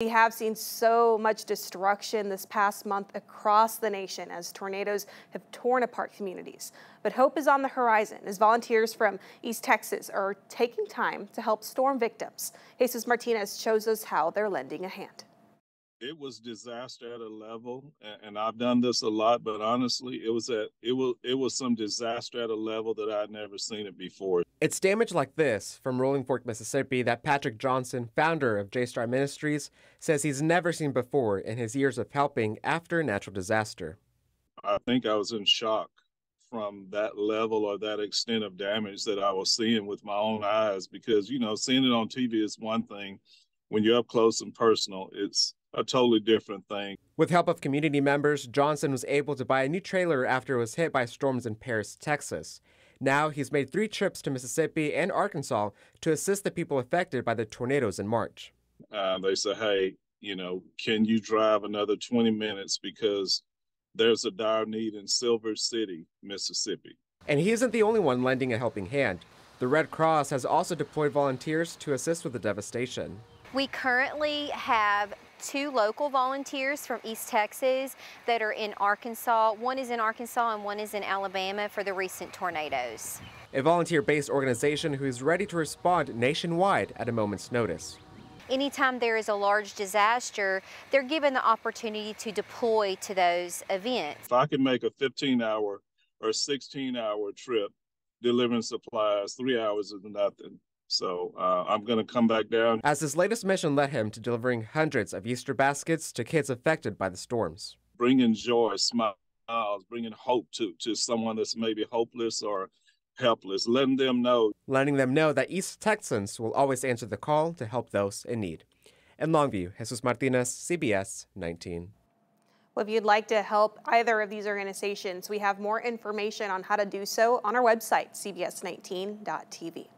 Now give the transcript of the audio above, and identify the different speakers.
Speaker 1: We have seen so much destruction this past month across the nation as tornadoes have torn apart communities. But hope is on the horizon as volunteers from East Texas are taking time to help storm victims. Jesus Martinez shows us how they're lending a hand.
Speaker 2: It was disaster at a level, and I've done this a lot, but honestly, it was some disaster at a level that I'd never seen it before.
Speaker 3: It's damage like this from Rolling Fork, Mississippi that Patrick Johnson, founder of J-Star Ministries, says he's never seen before in his years of helping after a natural disaster.
Speaker 2: I think I was in shock from that level or that extent of damage that I was seeing with my own eyes, because, seeing it on TV is one thing. When you're up close and personal, it's a totally different thing.
Speaker 3: With help of community members, Johnson was able to buy a new trailer after it was hit by storms in Paris, Texas. Now he's made 3 trips to Mississippi and Arkansas to assist the people affected by the tornadoes in March.
Speaker 2: They say, hey, can you drive another 20 minutes because there's a dire need in Silver City, Mississippi.
Speaker 3: And he isn't the only one lending a helping hand. The Red Cross has also deployed volunteers to assist with the devastation.
Speaker 4: We currently have 2 local volunteers from East Texas that are in Arkansas. One is in Arkansas and one is in Alabama for the recent tornadoes.
Speaker 3: A volunteer-based organization who is ready to respond nationwide at a moment's notice.
Speaker 4: Anytime there is a large disaster, they're given the opportunity to deploy to those events.
Speaker 2: If I can make a 15-hour or 16-hour trip delivering supplies, 3 hours is nothing. So I'm going to come back down.
Speaker 3: As his latest mission led him to delivering hundreds of Easter baskets to kids affected by the storms.
Speaker 2: Bringing joy, smiles, bringing hope to someone that's maybe hopeless or helpless, letting them know
Speaker 3: that East Texans will always answer the call to help those in need. In Longview, Jesus Martinez, CBS 19.
Speaker 1: Well, if you'd like to help either of these organizations, we have more information on how to do so on our website, cbs19.tv.